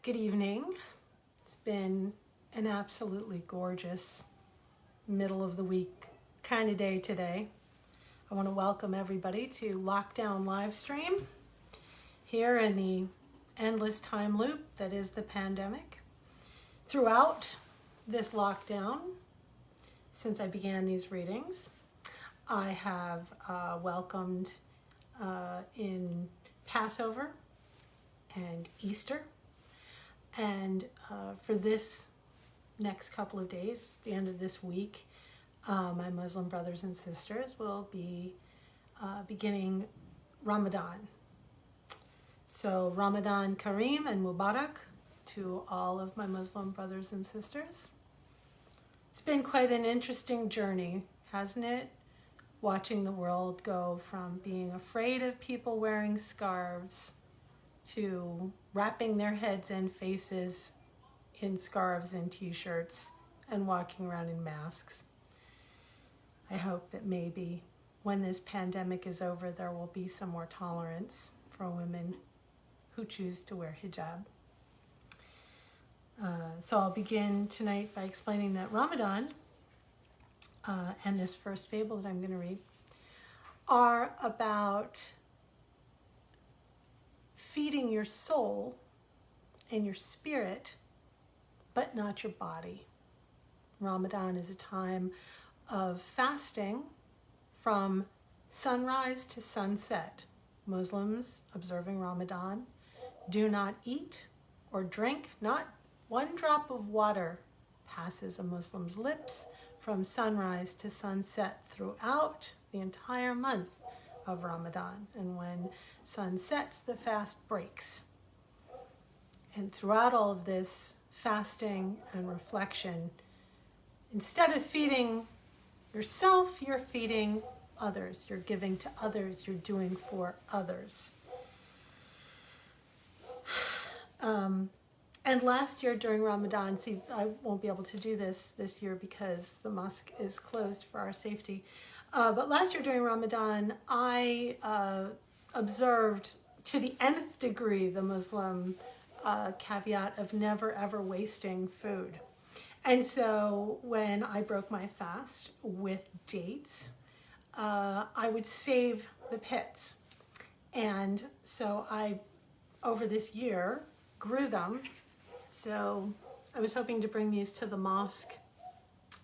Good evening. It's been an absolutely gorgeous middle of the week kind of day today. I want to welcome everybody to Lockdown Livestream here in the endless time loop that is the pandemic. Throughout this lockdown, since I began these readings, I have welcomed in Passover and Easter. And for this next couple of days, at the end of this week, my Muslim brothers and sisters will be beginning Ramadan. So Ramadan Kareem and Mubarak to all of my Muslim brothers and sisters. It's been quite an interesting journey, hasn't it? Watching the world go from being afraid of people wearing scarves to wrapping their heads and faces in scarves and t-shirts and walking around in masks. I hope that maybe when this pandemic is over, there will be some more tolerance for women who choose to wear hijab. So I'll begin tonight by explaining that Ramadan and this first fable that I'm going to read are about feeding your soul and your spirit, but not your body. Ramadan is a time of fasting from sunrise to sunset. Muslims observing Ramadan do not eat or drink. Not one drop of water passes a Muslim's lips from sunrise to sunset throughout the entire month of Ramadan. And when sun sets, the fast breaks. And throughout all of this fasting and reflection, instead of feeding yourself, you're feeding others. You're giving to others. You're doing for others. And last year during Ramadan, see, I won't be able to do this year because the mosque is closed for our safety. But last year during Ramadan, I observed to the nth degree the Muslim caveat of never ever wasting food. And so when I broke my fast with dates, I would save the pits. And so I, over this year, grew them. So I was hoping to bring these to the mosque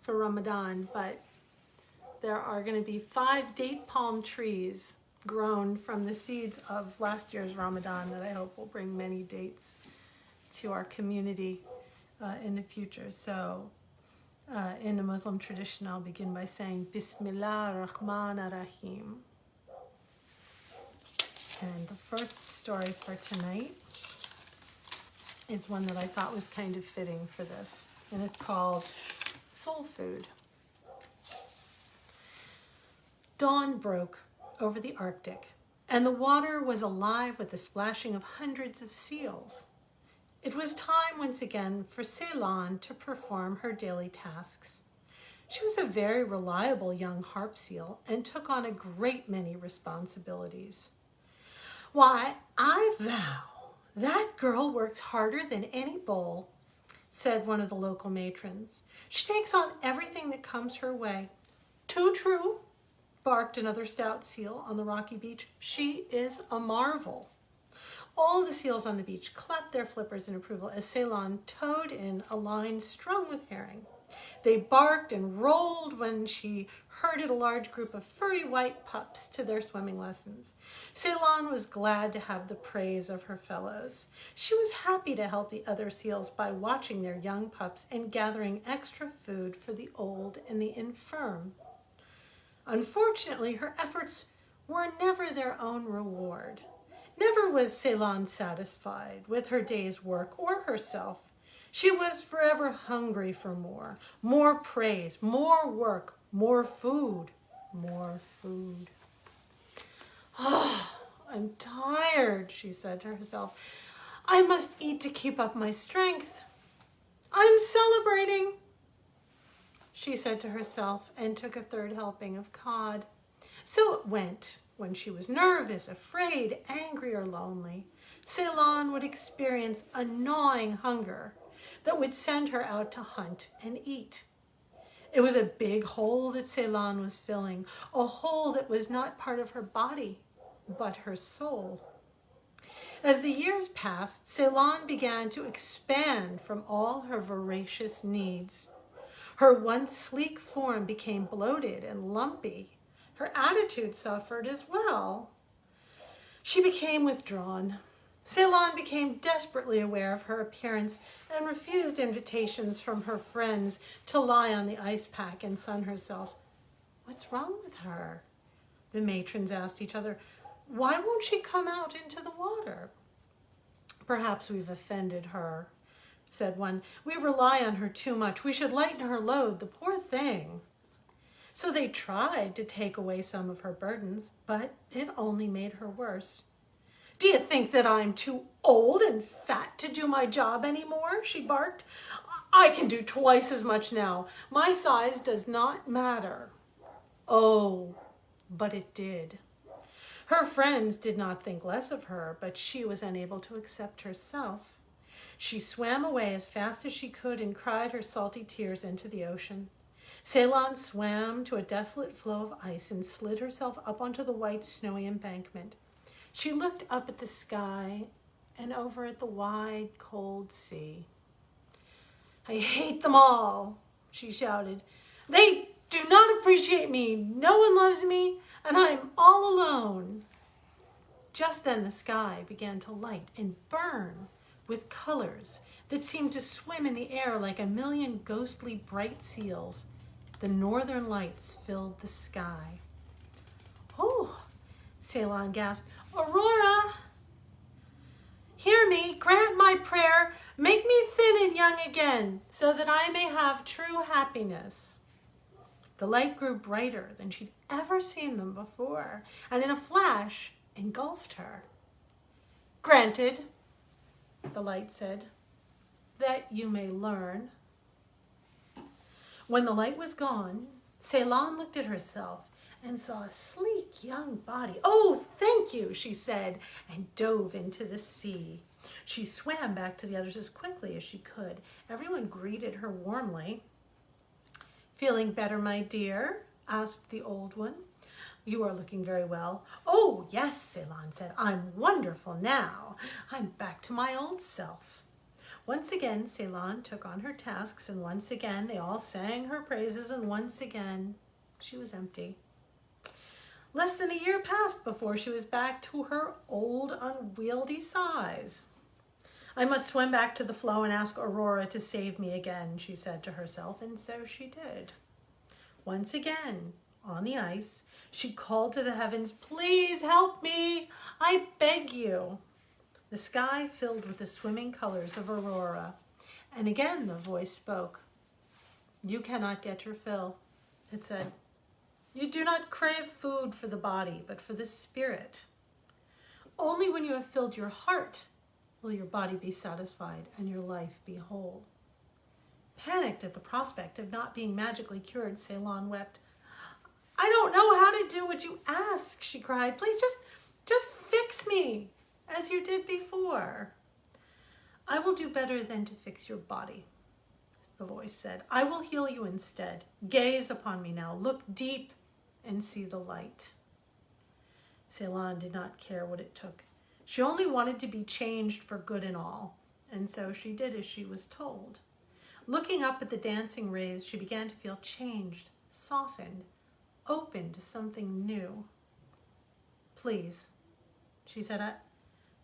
for Ramadan, but there are going to be 5 date palm trees grown from the seeds of last year's Ramadan that I hope will bring many dates to our community in the future. So in the Muslim tradition, I'll begin by saying Bismillah ar-Rahman ar-Rahim. And the first story for tonight is one that I thought was kind of fitting for this, and it's called Soul Food. Dawn broke over the Arctic, and the water was alive with the splashing of hundreds of seals. It was time once again for Ceylon to perform her daily tasks. She was a very reliable young harp seal and took on a great many responsibilities. "Why, I vow, that girl works harder than any bull," said one of the local matrons. "She takes on everything that comes her way." "Too true," barked another stout seal on the rocky beach. "She is a marvel." All the seals on the beach clapped their flippers in approval as Ceylon towed in a line strung with herring. They barked and rolled when she herded a large group of furry white pups to their swimming lessons. Ceylon was glad to have the praise of her fellows. She was happy to help the other seals by watching their young pups and gathering extra food for the old and the infirm. Unfortunately, her efforts were never their own reward. Never was Ceylon satisfied with her day's work or herself. She was forever hungry for more praise, more work, more food, more food. "Oh, I'm tired," she said to herself. "I must eat to keep up my strength. I'm celebrating," she said to herself, and took a third helping of cod. So it went when she was nervous, afraid, angry, or lonely. Ceylon would experience a gnawing hunger that would send her out to hunt and eat. It was a big hole that Ceylon was filling, a hole that was not part of her body, but her soul. As the years passed, Ceylon began to expand from all her voracious needs. Her once sleek form became bloated and lumpy. Her attitude suffered as well. She became withdrawn. Ceylon became desperately aware of her appearance and refused invitations from her friends to lie on the ice pack and sun herself. "What's wrong with her?" the matrons asked each other. "Why won't she come out into the water?" "Perhaps we've offended her," said one. "We rely on her too much. We should lighten her load, the poor thing." So they tried to take away some of her burdens, but it only made her worse. "Do you think that I'm too old and fat to do my job anymore?" she barked. "I can do twice as much now. My size does not matter." Oh, but it did. Her friends did not think less of her, but she was unable to accept herself. She swam away as fast as she could and cried her salty tears into the ocean. Ceylon swam to a desolate floe of ice and slid herself up onto the white, snowy embankment. She looked up at the sky and over at the wide, cold sea. "I hate them all," she shouted. "They do not appreciate me. No one loves me, and I'm all alone." Just then the sky began to light and burn with colors that seemed to swim in the air like a million ghostly bright seals. The northern lights filled the sky. "Oh," Ceylon gasped. "Aurora, hear me, grant my prayer, make me thin and young again, so that I may have true happiness." The light grew brighter than she'd ever seen them before, and in a flash engulfed her. "Granted," the light said, "that you may learn." When the light was gone, Ceylon looked at herself and saw a sleek young body. "Oh, thank you," she said, and dove into the sea. She swam back to the others as quickly as she could. Everyone greeted her warmly. "Feeling better, my dear?" asked the old one. "You are looking very well." "Oh, yes," Ceylon said. "I'm wonderful now. I'm back to my old self." Once again, Ceylon took on her tasks, and once again they all sang her praises, and once again she was empty. Less than a year passed before she was back to her old unwieldy size. "I must swim back to the floe and ask Aurora to save me again," she said to herself, and so she did. Once again, on the ice, she called to the heavens, "Please help me, I beg you." The sky filled with the swimming colors of Aurora, and again the voice spoke. "You cannot get your fill," it said. "You do not crave food for the body, but for the spirit. Only when you have filled your heart will your body be satisfied and your life be whole." Panicked at the prospect of not being magically cured, Ceylon wept. "I don't know how to do what you ask," she cried. "Please just fix me as you did before." "I will do better than to fix your body," the voice said. "I will heal you instead. Gaze upon me now. Look deep and see the light." Ceylon did not care what it took. She only wanted to be changed for good and all, and so she did as she was told. Looking up at the dancing rays, she began to feel changed, softened, open to something new. "Please," she said,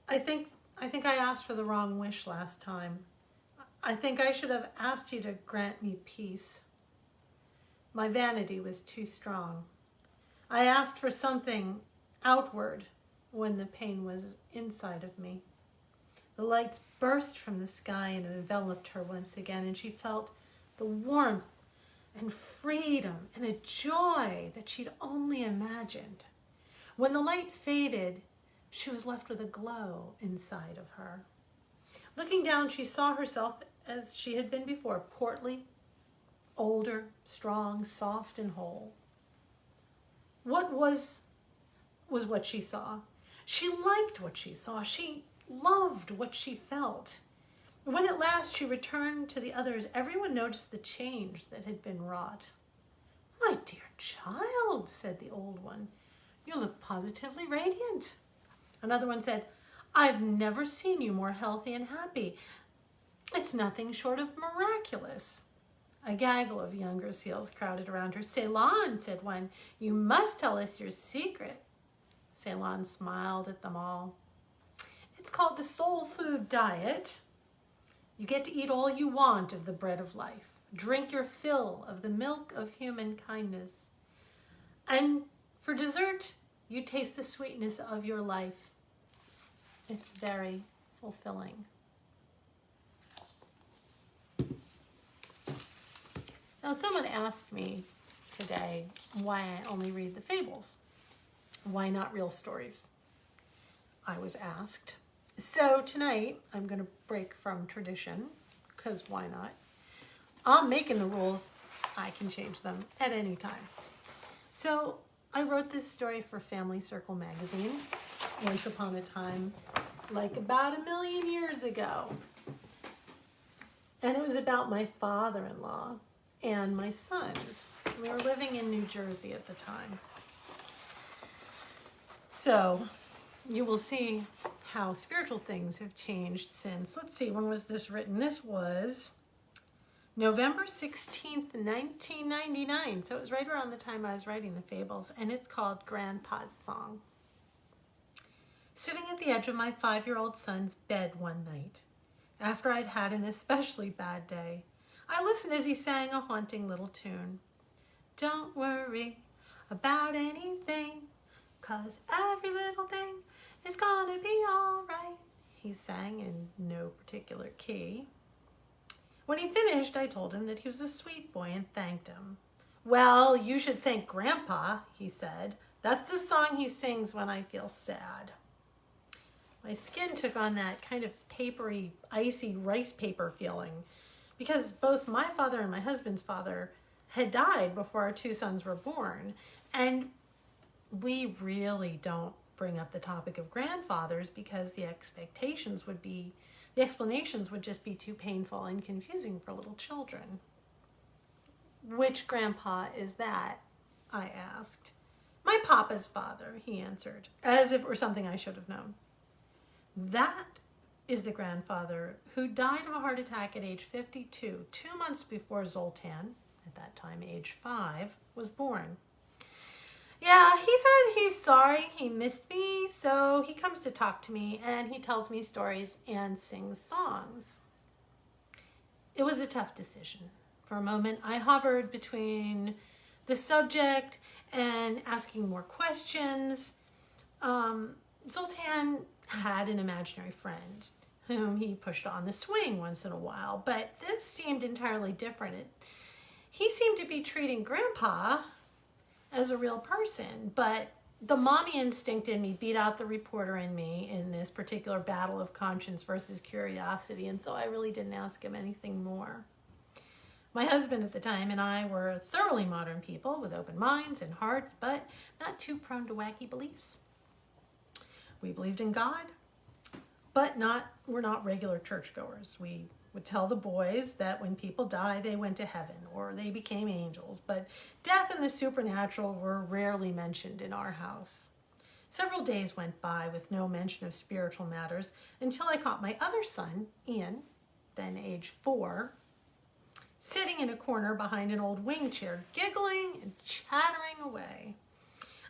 I think I asked for the wrong wish last time. I think I should have asked you to grant me peace. My vanity was too strong. I asked for something outward when the pain was inside of me." The lights burst from the sky and enveloped her once again, and she felt the warmth and freedom and a joy that she'd only imagined. When the light faded, she was left with a glow inside of her. Looking down, she saw herself as she had been before, portly, older, strong, soft, and whole. What was what she saw? She liked what she saw. She loved what she felt. When at last she returned to the others, everyone noticed the change that had been wrought. "My dear child," said the old one, "you look positively radiant." Another one said, "I've never seen you more healthy and happy. It's nothing short of miraculous." A gaggle of younger seals crowded around her. "Ceylon," said one, "you must tell us your secret." Ceylon smiled at them all. "It's called the soul food diet. You get to eat all you want of the bread of life. Drink your fill of the milk of human kindness. And for dessert, you taste the sweetness of your life. It's very fulfilling." Now, someone asked me today why I only read the fables. Why not real stories? I was asked. So tonight, I'm going to break from tradition, because why not? I'm making the rules. I can change them at any time. So I wrote this story for Family Circle magazine once upon a time, like about 1,000,000 years ago. And it was about my father-in-law and my sons. We were living in New Jersey at the time. So you will see how spiritual things have changed since. Let's see, when was this written? This was November 16th, 1999. So it was right around the time I was writing the Fables, and it's called Grandpa's Song. Sitting at the edge of my 5-year-old son's bed one night, after I'd had an especially bad day, I listened as he sang a haunting little tune. "Don't worry about anything, 'cause every little thing is gonna be all right," he sang in no particular key. When he finished, I told him that he was a sweet boy and thanked him. "Well, you should thank Grandpa," he said. "That's the song he sings when I feel sad." My skin took on that kind of papery, icy rice paper feeling, because both my father and my husband's father had died before our 2 sons were born. And we really don't bring up the topic of grandfathers because the explanations would just be too painful and confusing for little children. "Which grandpa is that?" I asked. "My papa's father," he answered, as if it were something I should have known. "That is the grandfather who died of a heart attack at age 52, 2 months before Zoltan, at that time age 5, was born. Yeah, he said he's sorry he missed me, so he comes to talk to me and he tells me stories and sings songs." It was a tough decision. For a moment, I hovered between the subject and asking more questions. Zoltan had an imaginary friend whom he pushed on the swing once in a while, but this seemed entirely different. He seemed to be treating Grandpa as a real person, but the mommy instinct in me beat out the reporter in me in this particular battle of conscience versus curiosity, and so I really didn't ask him anything more. My husband at the time and I were thoroughly modern people with open minds and hearts, but not too prone to wacky beliefs. We believed in God, but we're not regular churchgoers. We would tell the boys that when people die, they went to heaven or they became angels, but death and the supernatural were rarely mentioned in our house. Several days went by with no mention of spiritual matters until I caught my other son, Ian, then age 4, sitting in a corner behind an old wing chair, giggling and chattering away.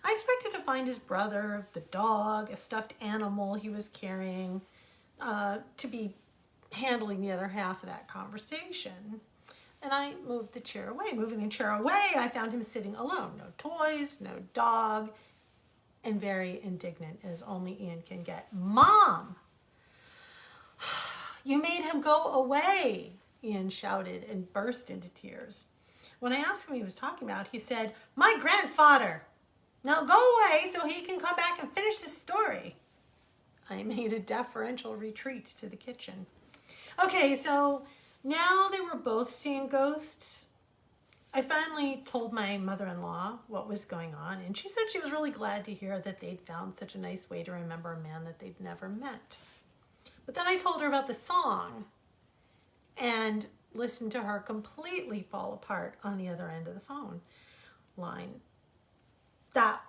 I expected to find his brother, the dog, a stuffed animal he was carrying, to be handling the other half of that conversation. And I moved the chair away. Moving the chair away, I found him sitting alone. No toys, no dog, and very indignant as only Ian can get. "Mom, you made him go away," Ian shouted and burst into tears. When I asked him what he was talking about, he said, "My grandfather. Now go away so he can come back and finish his story." I made a deferential retreat to the kitchen. Okay, so now they were both seeing ghosts. I finally told my mother-in-law what was going on, and she said she was really glad to hear that they'd found such a nice way to remember a man that they'd never met. But then I told her about the song and listened to her completely fall apart on the other end of the phone line. That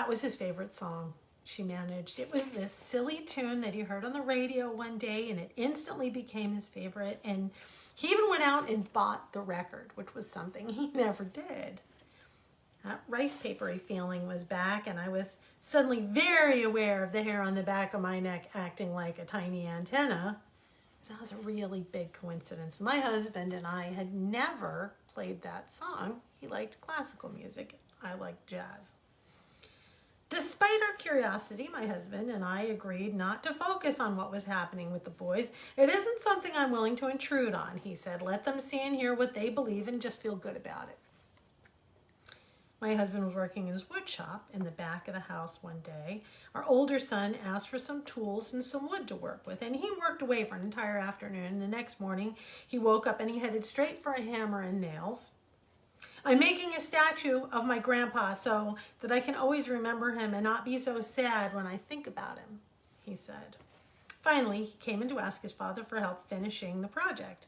was his favorite song, she managed. It was this silly tune that he heard on the radio one day, and it instantly became his favorite. And he even went out and bought the record, which was something he never did. That rice papery feeling was back, and I was suddenly very aware of the hair on the back of my neck acting like a tiny antenna. That was a really big coincidence. My husband and I had never played that song. He liked classical music. I liked jazz. Despite our curiosity, my husband and I agreed not to focus on what was happening with the boys. It isn't something I'm willing to intrude on, he said. Let them see and hear what they believe and just feel good about it. My husband was working in his wood shop in the back of the house one day. Our older son asked for some tools and some wood to work with, and he worked away for an entire afternoon. The next morning, he woke up and he headed straight for a hammer and nails. I'm making a statue of my grandpa so that I can always remember him and not be so sad when I think about him, he said. Finally, he came in to ask his father for help finishing the project.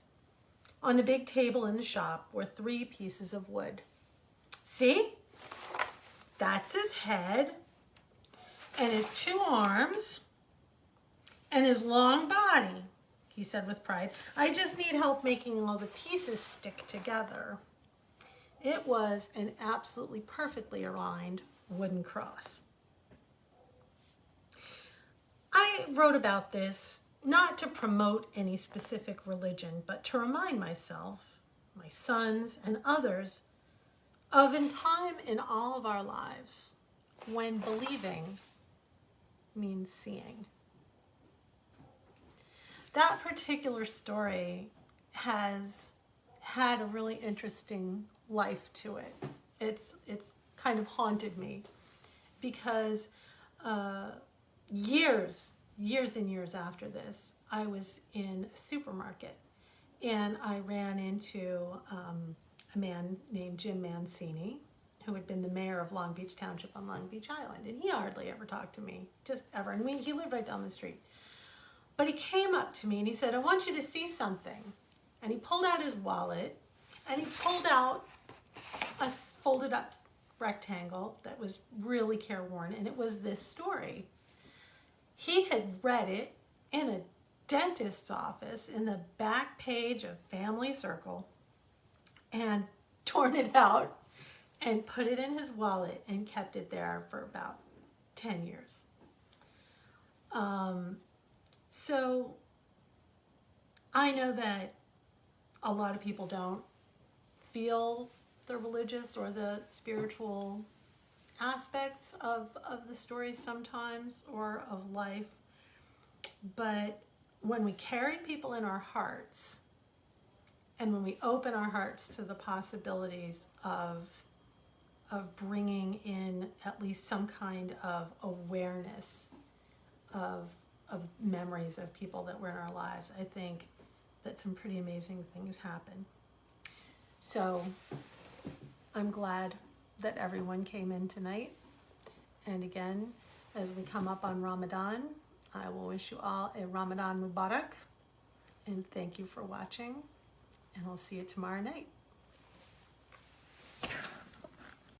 On the big table in the shop were 3 pieces of wood. See? That's his head and his 2 arms and his long body, he said with pride. I just need help making all the pieces stick together. It was an absolutely perfectly aligned wooden cross. I wrote about this not to promote any specific religion, but to remind myself, my sons, and others of a time in all of our lives when believing means seeing. That particular story has had a really interesting life to it. It's kind of haunted me because years and years after this, I was in a supermarket and I ran into a man named Jim Mancini, who had been the mayor of Long Beach Township on Long Beach Island, and he hardly ever talked to me, just ever. And he lived right down the street. But he came up to me and he said, I want you to see something. And he pulled out his wallet and he pulled out a folded up rectangle that was really careworn, and it was this story. He had read it in a dentist's office in the back page of Family Circle and torn it out and put it in his wallet and kept it there for about 10 years. So I know that a lot of people don't feel the religious or the spiritual aspects of the stories sometimes, or of life. But when we carry people in our hearts, and when we open our hearts to the possibilities of bringing in at least some kind of awareness of memories of people that were in our lives, I think that some pretty amazing things happen. So I'm glad that everyone came in tonight. And again, as we come up on Ramadan, I will wish you all a Ramadan Mubarak. And thank you for watching. And I'll see you tomorrow night.